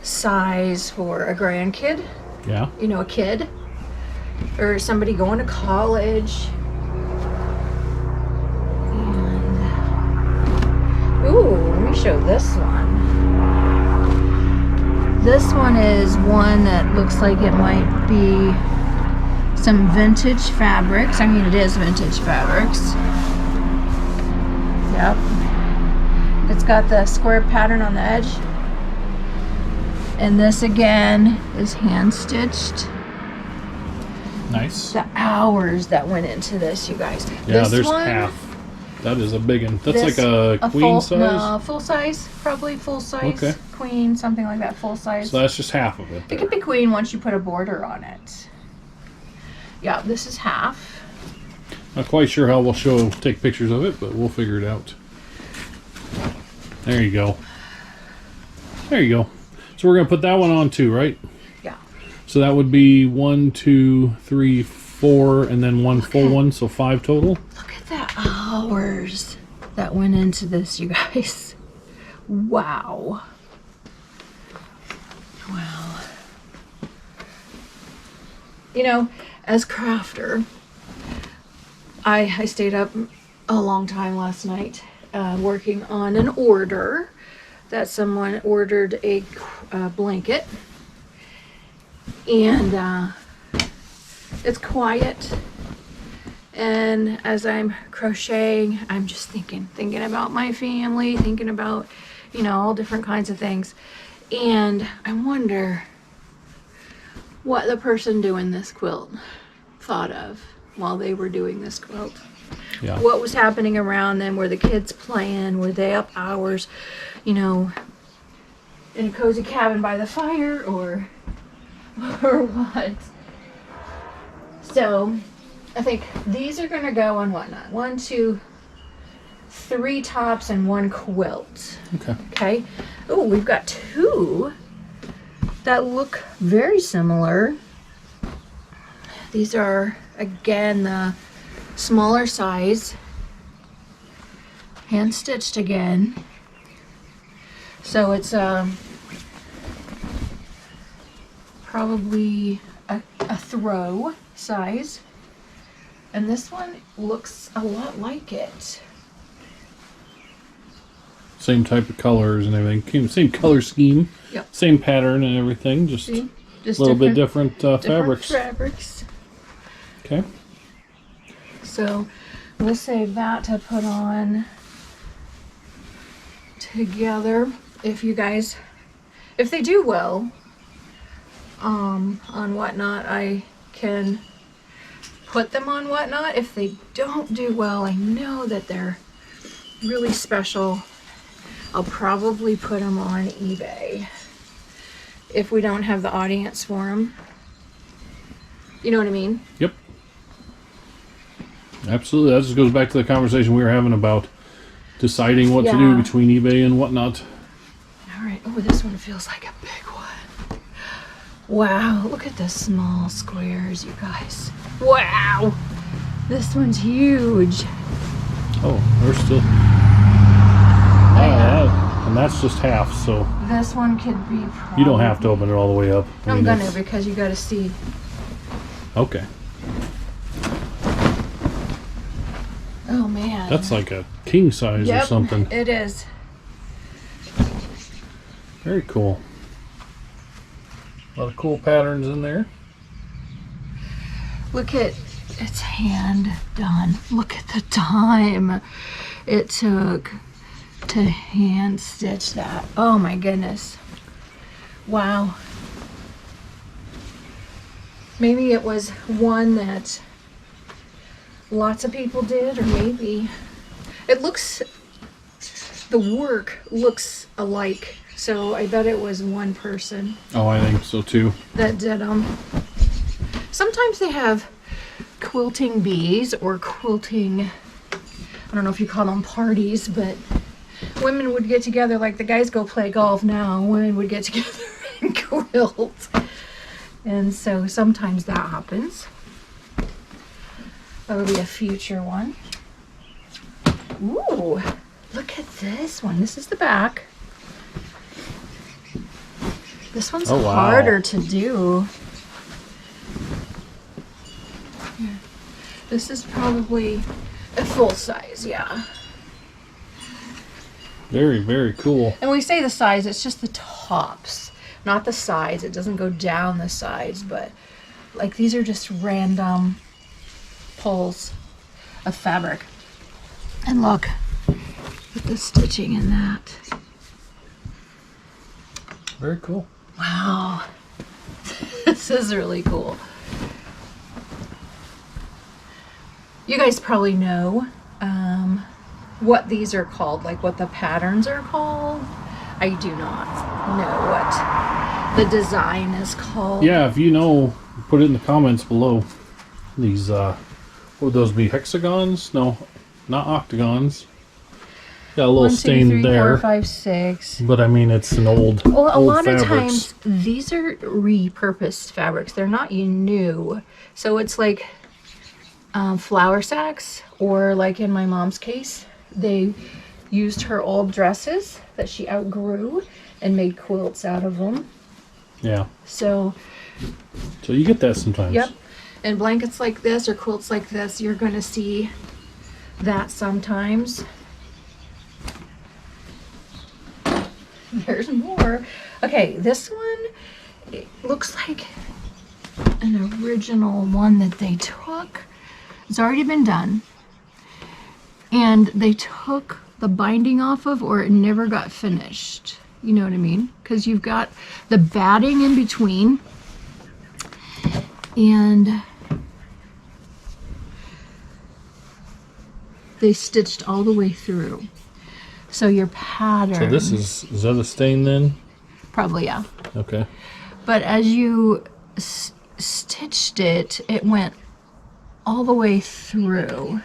size for a grandkid, Yeah. you know, a kid, or somebody going to college. And, ooh, let me show this one. This one is one that looks like it might be some vintage fabrics. I mean, it is vintage fabrics. Yep. It's got the square pattern on the edge. And this again is hand stitched. Nice. The hours that went into this, you guys. Yeah, this there's one, half. That is a big one. That's this, like a queen size? No, full size. Probably full size. Okay. Queen, something like that, full size. So that's just half of it. It could be queen once you put a border on it. Yeah, this is half. Not quite sure how we'll take pictures of it, but we'll figure it out. There you go. There you go. So we're going to put that one on too, right? Yeah. So that would be 1, 2, 3, 4, and then one full one, so 5 total. Look at the hours that went into this, you guys. Wow. Wow. You know, as crafter, I stayed up a long time last night working on an order that someone ordered a blanket, and it's quiet, and as I'm crocheting, I'm just thinking about my family, thinking about, you know, all different kinds of things, and I wonder what the person doing this quilt thought of while they were doing this quilt. Yeah. What was happening around them? Were the kids playing? Were they up hours, you know, in a cozy cabin by the fire, or what? So I think these are gonna go on whatnot. 1, 2, 3 tops and 1 quilt. Okay. Okay. Oh, we've got 2 that look very similar. These are, again, the smaller size, hand stitched again. So it's probably a throw size, and this one looks a lot like it. Same type of colors and everything. Same color scheme. Yep. Same pattern and everything. Just a little bit different fabrics. Fabrics. Okay. So we'll save that to put on together. If you guys, if they do well on Whatnot, I can put them on Whatnot. If they don't do well, I know that they're really special. I'll probably put them on eBay if we don't have the audience for them. You know what I mean? Yep. Absolutely. That just goes back to the conversation we were having about deciding what to do Yeah. between eBay and Whatnot. All right. Oh, this one feels like a big one. Wow. Look at the small squares, you guys. Wow. This one's huge. Oh, we're still. And that's just half, so This one could be probably... you don't have to open it all the way up. I I'm mean, gonna, it's- because you gotta see. Okay. Oh, man. That's like a king size or something. It is. Very cool. A lot of cool patterns in there. Look at, it's hand done. Look at the time it took to hand stitch that. Oh my goodness. Wow. Maybe it was one that lots of people did, or maybe it looks, the work looks alike. So I bet it was one person Oh, I think so too. that did them. Sometimes they have quilting bees or quilting, I don't know if you call them parties, but women would get together, like the guys go play golf now, women would get together and quilt. And so sometimes that happens. That would be a future one. Ooh, look at this one. This is the back. This one's Oh, wow. harder to do. Here. This is probably a full size, yeah. Very, very cool. And when we say the size, it's just the tops, not the sides. It doesn't go down the sides, but like these are just random pulls of fabric. And look at the stitching in that. Very cool. Wow. This is really cool. You guys probably know what these are called, like what the patterns are called. I do not know what the design is called. Yeah, if you know, put it in the comments below. These, what would those be? Hexagons? No, not octagons. Got a little 1, 2, stain 3, there. 4, 5, 6. But I mean, it's an old. Well, a old lot fabrics. of times these are repurposed fabrics. They're not new. So it's like flour sacks, or like in my mom's case, they used her old dresses that she outgrew and made quilts out of them. Yeah. So you get that sometimes. yep. And blankets like this or quilts like this, you're going to see that sometimes. There's more. Okay, this one, it looks like an original one that they took. It's already been done. And they took the binding off of, or it never got finished. You know what I mean? Because you've got the batting in between. And they stitched all the way through. So your pattern. So this is that a stain then? Probably, yeah. Okay. But as you stitched it, it went all the way through.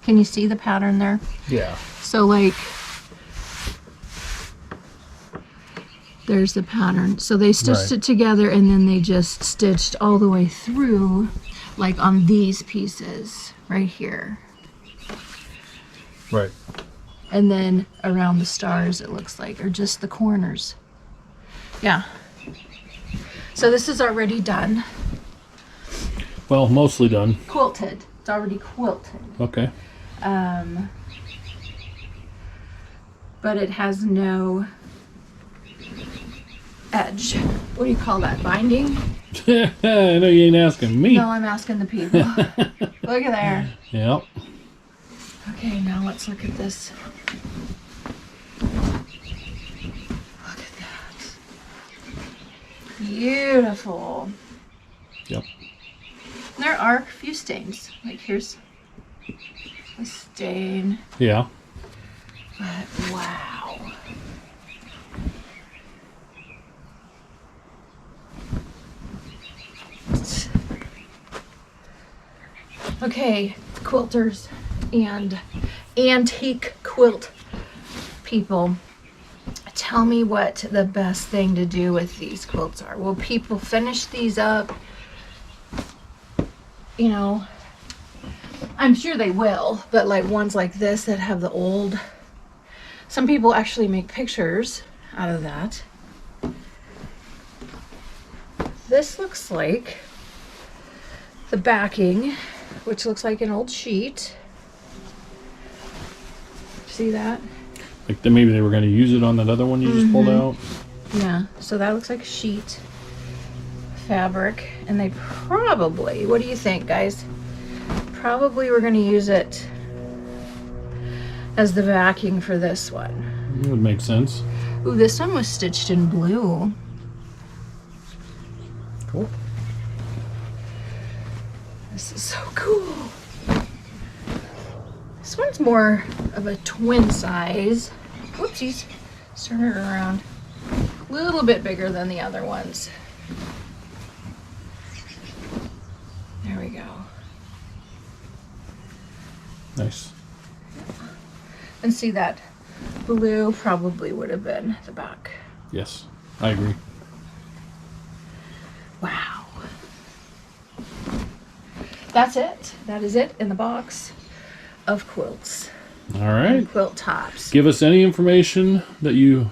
Can you see the pattern there? Yeah. So like, there's the pattern. So they stitched it together and then they just stitched all the way through, like on these pieces right here. Right. And then around the stars, it looks like, or just the corners. Yeah. So this is already done. Well, mostly done. Quilted. It's already quilted. Okay. But it has no edge. What do you call that? Binding? I know you ain't asking me. No, I'm asking the people. Look at there. Yep. Okay, now let's look at this. Look at that. Beautiful. Yep. There are a few stains. Like here's a stain. Yeah. But wow. Okay, quilters and antique quilt people, tell me what the best thing to do with these quilts are. Will people finish these up? You know, I'm sure they will, but like ones like this that have the old, some people actually make pictures out of that. This looks like the backing, which looks like an old sheet. See that? Like maybe they were going to use it on that other one you just pulled out. Yeah, so that looks like sheet fabric, and they probably, what do you think, guys? Probably we're going to use it as the backing for this one. It would make sense. Ooh, this one was stitched in blue. Cool. This is so cool. This one's more of a twin size. Whoopsies. Let's turn it around. A little bit bigger than the other ones. There we go. Nice. And see, that blue probably would have been the back. Yes, I agree. Wow. That's it. That is it in the box of quilts. All right. And quilt tops. Give us any information that you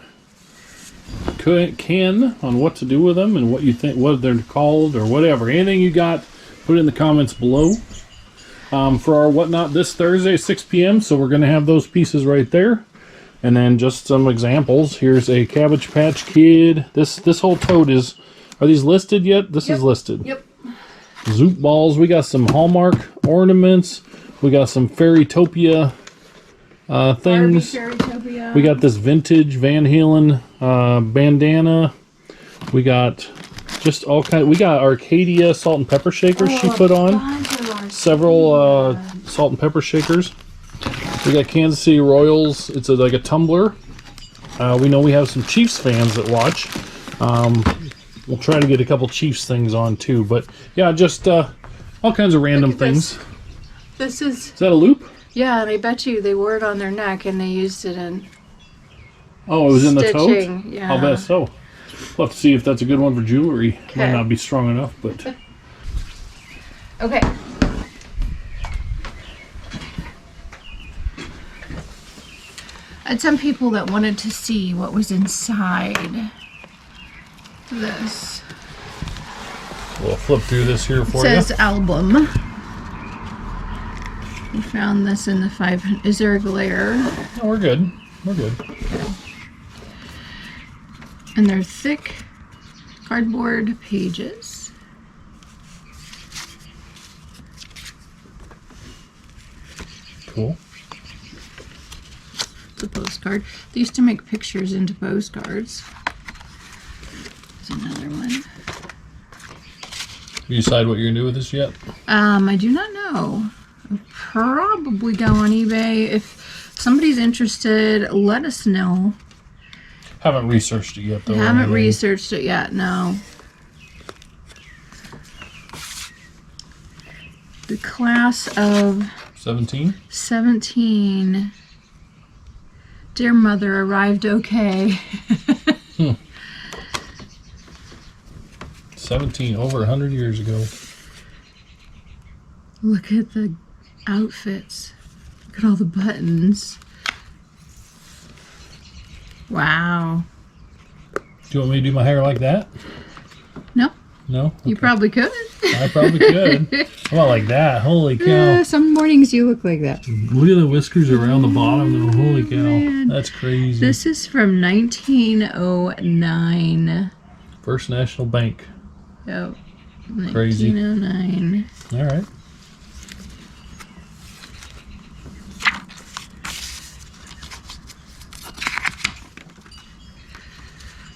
can on what to do with them and what you think, what they're called or whatever. Anything you got, put it in the comments below. For our whatnot this Thursday, 6 p.m. So we're going to have those pieces right there. And then just some examples. Here's a Cabbage Patch Kid. This whole tote is, are these listed yet? This is listed. Yep. Zoot balls. We got some Hallmark ornaments. We got some Fairytopia things. Fairytopia. We got this vintage Van Halen bandana. We got just all kind. We got Arcadia salt and pepper shakers she put on. A bunch of our several salt and pepper shakers. We got Kansas City Royals. It's like a tumbler. We know we have some Chiefs fans that watch. We'll try to get a couple Chiefs things on too. But yeah, just all kinds of random things. This is that a loop? Yeah, and I bet you they wore it on their neck and they used it in. Oh, it was in the tote? Yeah. I'll bet so. We'll have to see if that's a good one for jewelry. Okay. Might not be strong enough, but. Okay. I had some people that wanted to see what was inside this. We'll flip through this here for you. It says album. We found this in the 500. Is there a glare? No, we're good. We're good. And they're thick cardboard pages. Cool. It's a postcard. They used to make pictures into postcards. There's another one. You decide what you're gonna do with this yet? I do not know. I'll probably go on eBay. If somebody's interested, let us know. Haven't researched it yet, though. Haven't researched it yet, no. The class of 17? 17. Dear mother, arrived okay. 17, over 100 years ago. Look at the outfits. Look at all the buttons. Wow. Do you want me to do my hair like that? No. No? Okay. You probably could. I probably could. How about like that? Holy cow. Some mornings you look like that. Look at the whiskers around the bottom, though. Holy cow. Man. That's crazy. This is from 1909. First National Bank. Oh, Crazy. 1909. All right.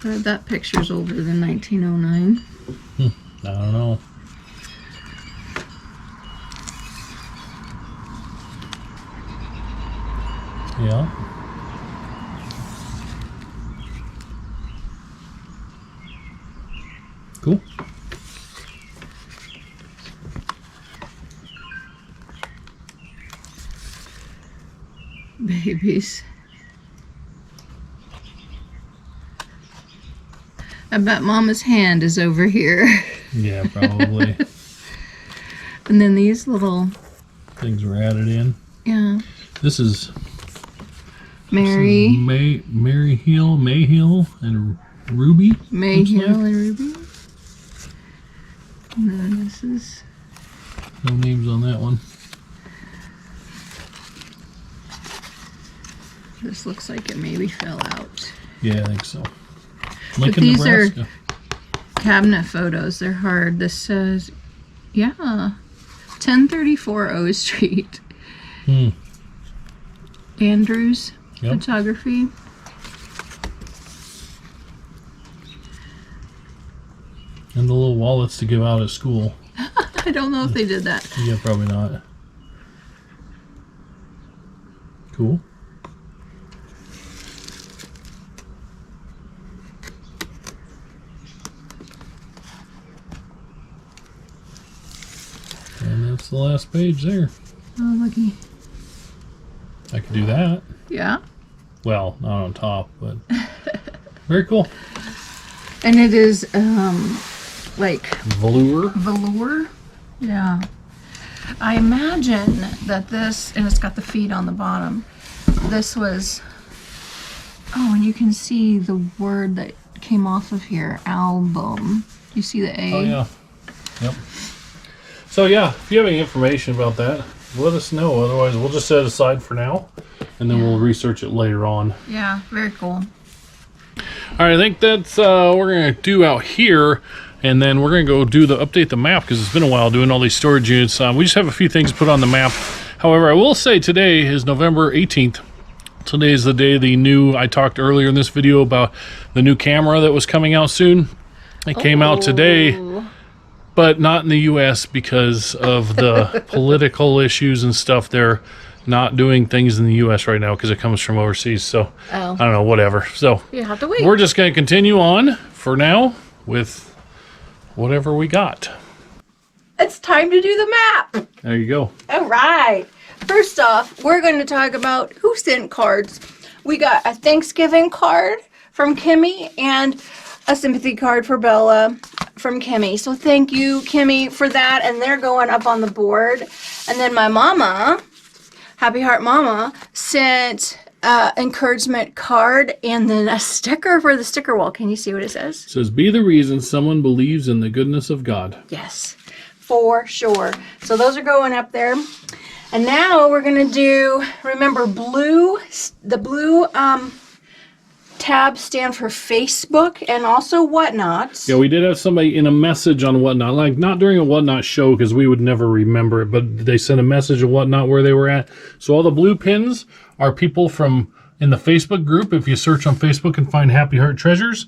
That picture's older than 1909. I don't know. Yeah. Cool. Babies. I bet Mama's hand is over here. Yeah, probably. And then these little... Things were added in. Yeah. This is... Mary. Mayhill, and Ruby. Mayhill and Ruby. And then this is... No names on that one. This looks like it maybe fell out. Yeah, I think so. But Lincoln, these Nebraska. are cabinet photos. They're hard. This says, yeah, 1034 O Street. Andrews Photography. And the little wallets to give out at school. I don't know if they did that. Yeah, probably not. Cool. And that's the last page there. Oh, looky. I could do that. Yeah. Well, not on top, but very cool. And it is like Velour. Yeah. I imagine that this, and it's got the feet on the bottom. This was, oh, and you can see the word that came off of here, album. You see the A? Oh, yeah. Yep. So, yeah, if you have any information about that, let us know. Otherwise, we'll just set it aside for now, and then we'll research it later on. Yeah, very cool. All right, I think that's what we're going to do out here, and then we're going to go update the map, because it's been a while doing all these storage units. We just have a few things to put on the map. However, I will say today is November 18th. Today is the day I talked earlier in this video about the new camera that was coming out soon. It came out today, but not in the U.S. because of the political issues and stuff. They're not doing things in the U.S. right now because it comes from overseas. So I don't know, whatever. So You have to wait. we're just going to continue on for now with whatever we got. It's time to do the map. There you go. All right. First off, we're going to talk about who sent cards. We got a Thanksgiving card from Kimmy and a sympathy card for Bella from Kimmy. So thank you, Kimmy, for that. And they're going up on the board. And then my mama, Happy Heart Mama, sent encouragement card and then a sticker for the sticker wall. Can you see what it says? It says, be the reason someone believes in the goodness of God. Yes, for sure. So those are going up there. And now we're going to do, remember, the blue tabs stand for Facebook and also Whatnot. Yeah, we did have somebody in a message on Whatnot, like not during a Whatnot show because we would never remember it, but they sent a message of Whatnot where they were at. So all the blue pins are people from in the Facebook group. If you search on Facebook and find Happy Heart Treasures,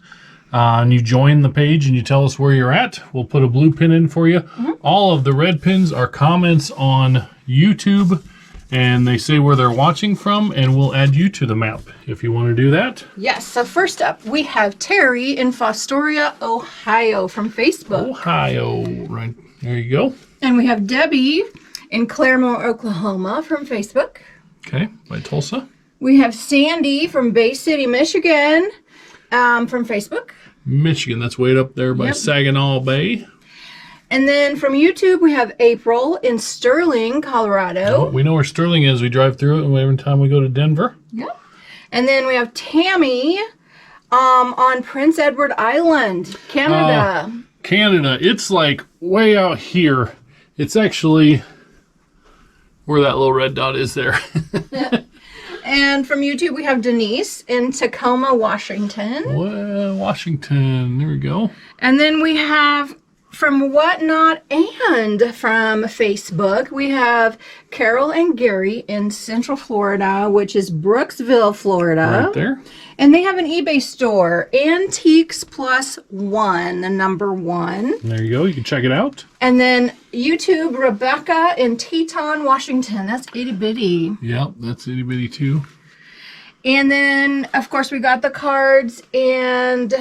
and you join the page and you tell us where you're at, we'll put a blue pin in for you. Mm-hmm. All of the red pins are comments on YouTube, and they say where they're watching from, and we'll add you to the map if you want to do that. Yes, so first up, we have Terry in Fostoria, Ohio from Facebook. Ohio, right. There you go. And we have Debbie in Claremore, Oklahoma from Facebook. Okay, by Tulsa. We have Sandy from Bay City, Michigan from Facebook. Michigan, that's way up there by Saginaw Bay. And then from YouTube, we have April in Sterling, Colorado. Oh, we know where Sterling is. We drive through it every time we go to Denver. Yep. And then we have Tammy on Prince Edward Island, Canada. Canada. It's like way out here. It's actually where that little red dot is there. And from YouTube, we have Denise in Tacoma, Washington. Well, Washington. There we go. And then we have from Whatnot and from Facebook, we have Carol and Gary in Central Florida, which is Brooksville, Florida. Right there. And they have an eBay store, Antiques Plus One, the number 1. There you go. You can check it out. And then YouTube, Rebecca in Teton, Washington. That's itty bitty. Yep, that's itty bitty too. And then, of course, we got the cards, and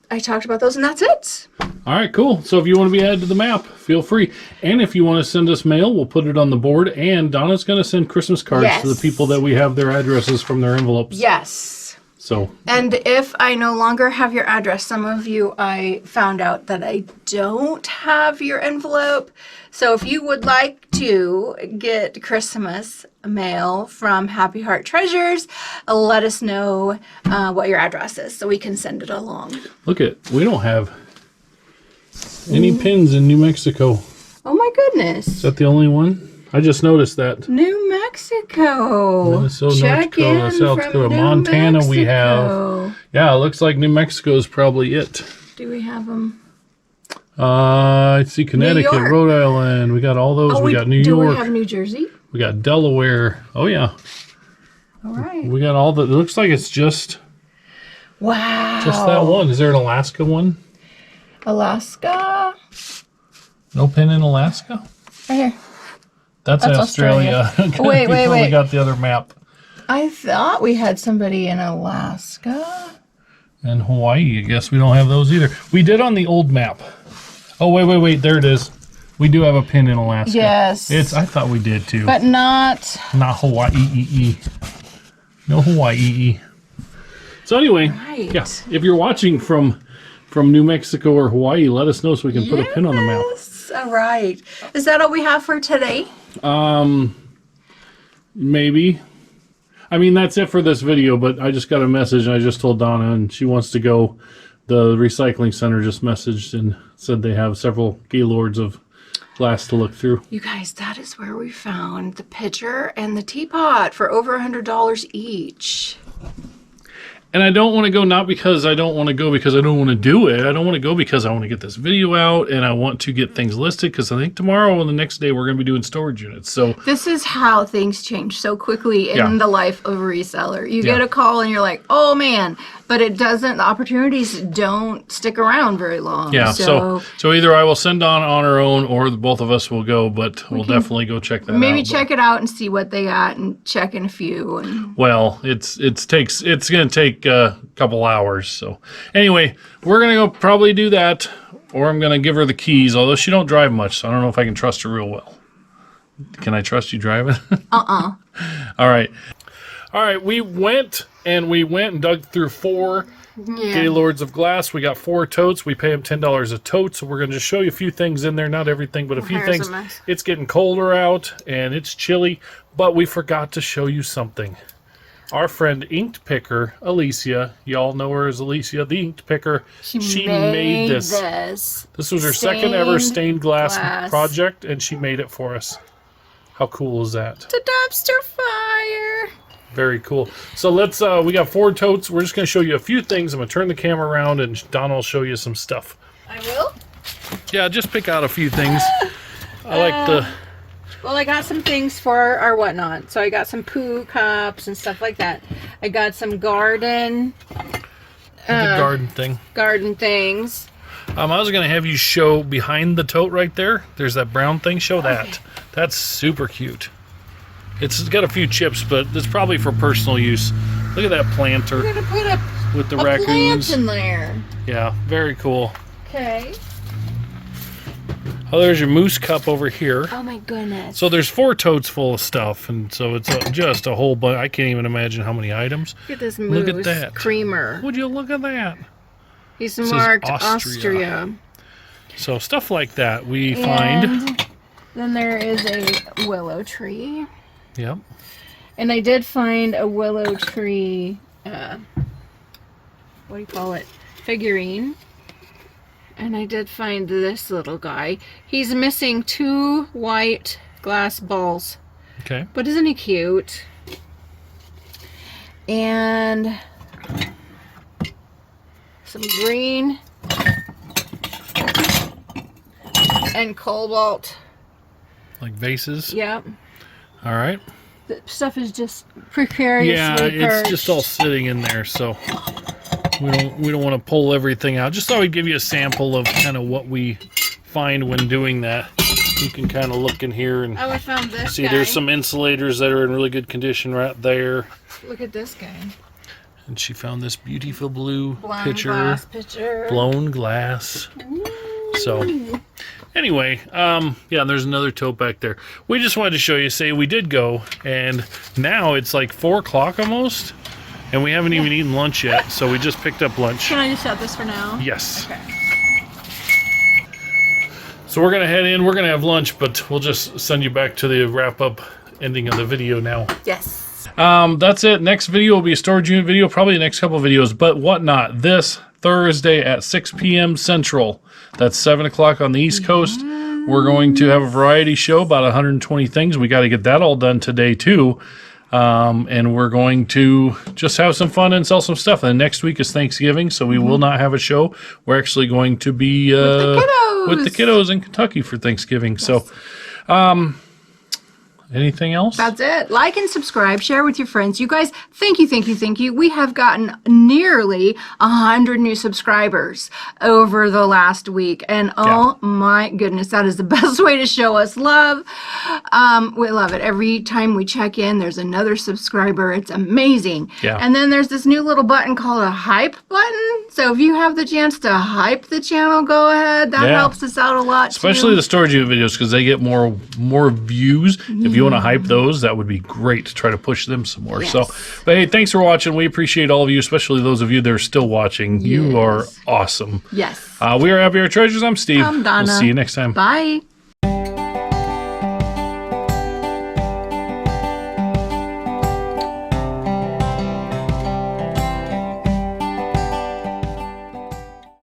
I talked about those, and that's it. All right, cool. So if you want to be added to the map, feel free. And if you want to send us mail, we'll put it on the board. And Donna's going to send Christmas cards to the people that we have their addresses from their envelopes. Yes. So. And if I no longer have your address, some of you, I found out that I don't have your envelope. So if you would like to get Christmas mail from Happy Heart Treasures, let us know what your address is so we can send it along. Look we don't have any pins in New Mexico. Oh my goodness. Is that the only one? I just noticed that. New Mexico. Minnesota, North Dakota, South Dakota, Montana Mexico. We have. Yeah, it looks like New Mexico is probably it. Do we have them? I see Connecticut, Rhode Island. We got all those. We got New York. Do we have New Jersey? We got Delaware. Oh, yeah. All right. We got all the. It looks like it's just. Wow. Just that one. Is there an Alaska one? Alaska? No pin in Alaska? Right here. That's Australia. Wait. We got the other map. I thought we had somebody in Alaska. And Hawaii. I guess we don't have those either. We did on the old map. Oh, wait. There it is. We do have a pin in Alaska. Yes. I thought we did too. But not Hawaii. No Hawaii. So anyway, yeah. If you're watching from New Mexico or Hawaii, let us know so we can put a pin on the map. All right. Is that all we have for today? Maybe. I mean, that's it for this video, but I just got a message and I just told Donna and she wants to go. The recycling center just messaged and said they have several gaylords of glass to look through. You guys, that is where we found the pitcher and the teapot for over $100 each. And I don't want to go not because I don't want to go because I don't want to do it. I don't want to go because I want to get this video out and I want to get things listed because I think tomorrow and the next day we're going to be doing storage units. So this is how things change so quickly in the life of a reseller. You Yeah. get a call and you're like, oh man, but it doesn't, the opportunities don't stick around very long. yeah, so either I will send on our own or the both of us will go, but we'll definitely go check that out. maybe check it out and see what they got and check in a few. And Well, it's going to take a couple hours. So anyway, we're going to go probably do that, or I'm going to give her the keys, although she don't drive much, so I don't know if I can trust her real well. Can I trust you driving? Uh-uh. All right, we went and dug through 4 Gaylords of glass. We got 4 totes. We pay them $10 a tote, so we're going to just show you a few things in there. Not everything, but a few things. It's getting colder out, and it's chilly, but we forgot to show you something. Our friend Inked Picker, Alicia, y'all know her as Alicia, the Inked Picker, she made this. This was her second ever stained glass project, and she made it for us. How cool is that? It's a dumpster fire. Very cool. So let's, we got 4 totes. We're just going to show you a few things. I'm going to turn the camera around and Donna will show you some stuff. I will? Yeah, just pick out a few things. I like the... Well, I got some things for our whatnot. So I got some poo cups and stuff like that. I got some garden... the garden thing. Garden things. I was going to have you show behind the tote right there. There's that brown thing. Show that. That's super cute. It's got a few chips, but it's probably for personal use. Look at that planter. We're going to put with the a raccoons. plant in there. Yeah, very cool. Okay. Oh, there's your moose cup over here. Oh my goodness. So there's 4 totes full of stuff, and so it's just a whole bunch. I can't even imagine how many items. Look at this moose Look at that. creamer. Would you look at that? He's says marked Austria. So stuff like that we And find. then there is a willow tree. Yep. And I did find a willow tree, what do you call it? Figurine. And I did find this little guy. He's missing 2 white glass balls. Okay. But isn't he cute? And some green and cobalt. Like vases. Yep. All right. The stuff is just precariously it's just all sitting in there, so we don't want to pull everything out. Just thought we'd give you a sample of kind of what we find when doing that. You can kind of look in here and I found this see guy. there's some insulators that are in really good condition right there. Look at this guy. And she found this beautiful blue Blown pitcher. glass pitcher. Blown glass. So anyway, yeah, there's another tote back there. We just wanted to show you, say we did go, and now it's like 4 o'clock almost, and we haven't even eaten lunch yet, so we just picked up lunch. Can I just shut this for now? Yes. Okay. So we're going to head in, we're going to have lunch, but we'll just send you back to the wrap-up ending of the video now. Yes. That's it. Next video will be a storage unit video, probably the next couple of videos, but whatnot. This Thursday at 6 p.m. Central. That's 7 o'clock on the East Coast. We're going to have a variety show, about 120 things. We got to get that all done today, too. And we're going to just have some fun and sell some stuff. And next week is Thanksgiving, so we will not have a show. We're actually going to be with the kiddos in Kentucky for Thanksgiving. Yes. So, anything else? That's it. Like and subscribe. Share with your friends. You guys, thank you. We have gotten nearly 100 new subscribers over the last week. And oh my goodness, that is the best way to show us love. We love it. Every time we check in, there's another subscriber. It's amazing. Yeah. And then there's this new little button called a hype button. So if you have the chance to hype the channel, go ahead. That helps us out a lot. Especially the storage unit videos, because they get more views. If you want to hype those, that would be great to try to push them some more. Yes. So, but hey, thanks for watching. We appreciate all of you, especially those of you that are still watching. You are awesome. Yes. We are Happy Our Treasures. I'm Steve. I'm Donna. We'll see you next time. Bye.